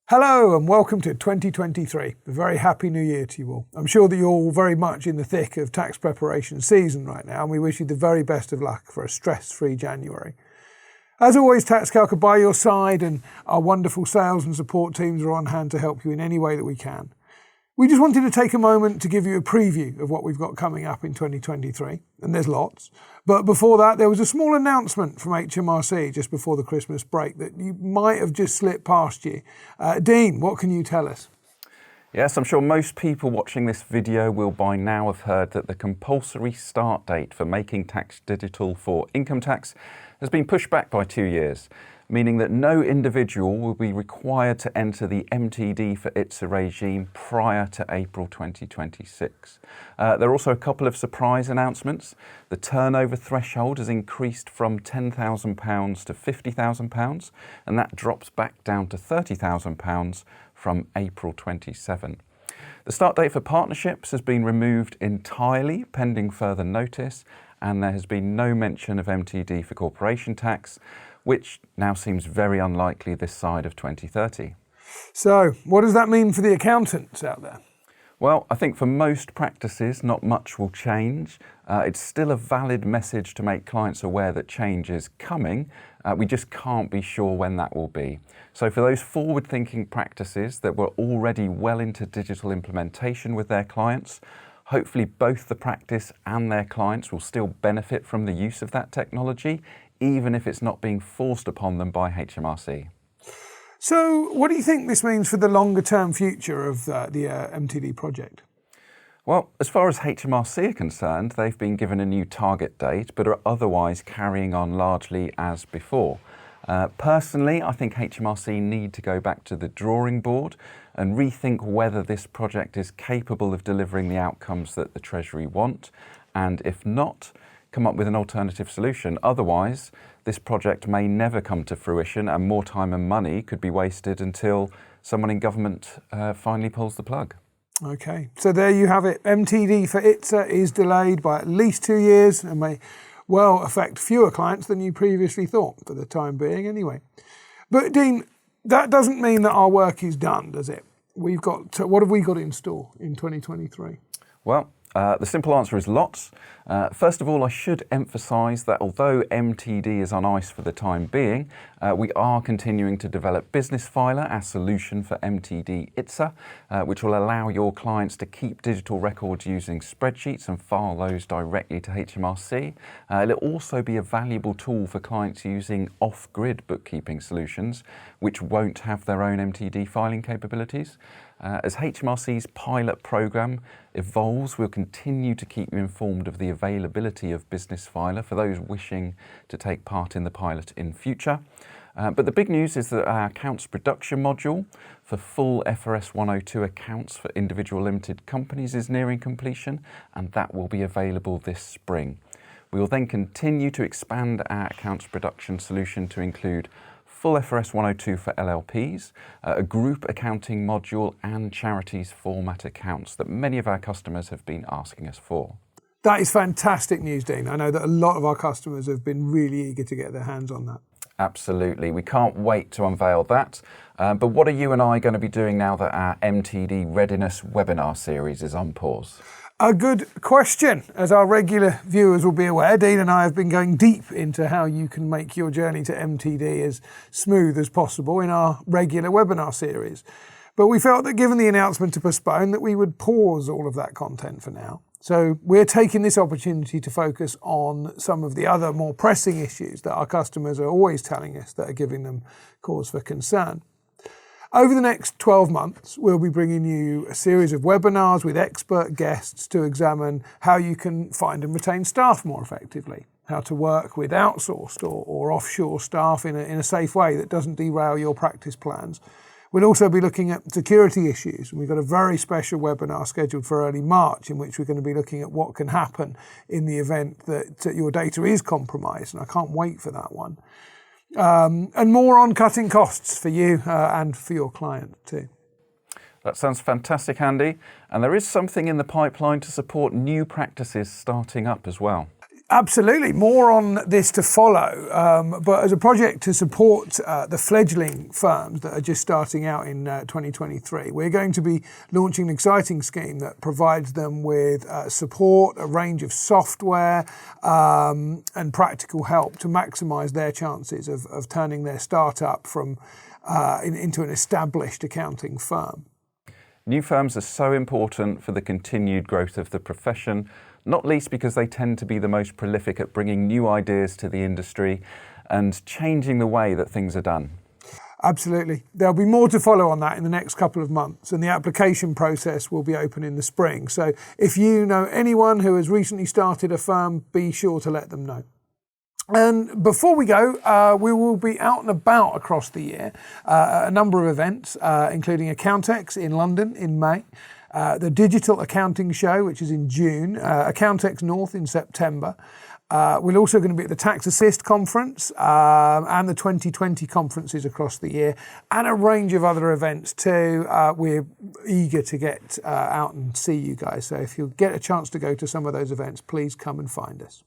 Hello and welcome to 2023. A very happy new year to you all. I'm sure that you're all very much in the thick of tax preparation season right now, and we wish you the very best of luck for a stress-free January. As always, TaxCalc are by your side, and our wonderful sales and support teams are on hand to help you in any way that we can. We just wanted to take a moment to give you a preview of what we've got coming up in 2023, and there's lots. But before that, there was a small announcement from HMRC just before the Christmas break that you might have just slipped past you. Dean, what can you tell us? Yes, I'm sure most people watching this video will by now have heard that the compulsory start date for Making Tax Digital for income tax has been pushed back by 2 years, meaning that no individual will be required to enter the MTD for ITSA regime prior to April 2026. There are also a couple of surprise announcements. The turnover threshold has increased from £10,000 to £50,000, and that drops back down to £30,000 from April 27. The start date for partnerships has been removed entirely pending further notice, and there has been no mention of MTD for corporation tax, which now seems very unlikely this side of 2030. So, what does that mean for the accountants out there? Well, I think for most practices, not much will change. It's still a valid message to make clients aware that change is coming. We just can't be sure when that will be. So for those forward-thinking practices that were already well into digital implementation with their clients, hopefully both the practice and their clients will still benefit from the use of that technology, even if it's not being forced upon them by HMRC. So what do you think this means for the longer term future of the MTD project? Well, as far as HMRC are concerned, they've been given a new target date, but are otherwise carrying on largely as before. Personally, I think HMRC need to go back to the drawing board and rethink whether this project is capable of delivering the outcomes that the Treasury want, and if not, come up with an alternative solution. Otherwise, this project may never come to fruition and more time and money could be wasted until someone in government finally pulls the plug. Okay, so there you have it. MTD for ITSA is delayed by at least 2 years and may well affect fewer clients than you previously thought, for the time being anyway. But Dean, that doesn't mean that our work is done, does it? What have we got in store in 2023? Well, the simple answer is lots. First of all, I should emphasise that although MTD is on ice for the time being, we are continuing to develop Business Filer, our solution for MTD ITSA, which will allow your clients to keep digital records using spreadsheets and file those directly to HMRC. It'll also be a valuable tool for clients using off-grid bookkeeping solutions, which won't have their own MTD filing capabilities. As HMRC's pilot programme evolves, we'll continue to keep you informed of the availability of Business Filer for those wishing to take part in the pilot in future. But the big news is that our accounts production module for full FRS 102 accounts for individual limited companies is nearing completion, and that will be available this spring. We will then continue to expand our accounts production solution to include full FRS 102 for LLPs, a group accounting module, and charities format accounts that many of our customers have been asking us for. That is fantastic news, Dean. I know that a lot of our customers have been really eager to get their hands on that. Absolutely. We can't wait to unveil that. But what are you and I going to be doing now that our MTD Readiness webinar series is on pause? A good question. As our regular viewers will be aware, Dean and I have been going deep into how you can make your journey to MTD as smooth as possible in our regular webinar series. But we felt that given the announcement to postpone, that we would pause all of that content for now. So we're taking this opportunity to focus on some of the other more pressing issues that our customers are always telling us that are giving them cause for concern. Over the next 12 months, we'll be bringing you a series of webinars with expert guests to examine how you can find and retain staff more effectively, how to work with outsourced or offshore staff in a safe way that doesn't derail your practice plans. We'll also be looking at security issues. We've got a very special webinar scheduled for early March in which we're going to be looking at what can happen in the event that your data is compromised, and I can't wait for that one. And more on cutting costs for you and for your client too. That sounds fantastic, Andy. And there is something in the pipeline to support new practices starting up as well. Absolutely, more on this to follow. But as a project to support the fledgling firms that are just starting out in 2023, we're going to be launching an exciting scheme that provides them with support, a range of software and practical help to maximise their chances of turning their startup from into an established accounting firm. New firms are so important for the continued growth of the profession, not least because they tend to be the most prolific at bringing new ideas to the industry and changing the way that things are done. Absolutely. There'll be more to follow on that in the next couple of months, and the application process will be open in the spring. So if you know anyone who has recently started a firm, be sure to let them know. And before we go, we will be out and about across the year at a number of events, including Accountex in London in May, the Digital Accounting Show, which is in June, Accountex North in September. We're also going to be at the Tax Assist Conference and the 2020 conferences across the year, and a range of other events too. We're eager to get out and see you guys. So if you get a chance to go to some of those events, please come and find us.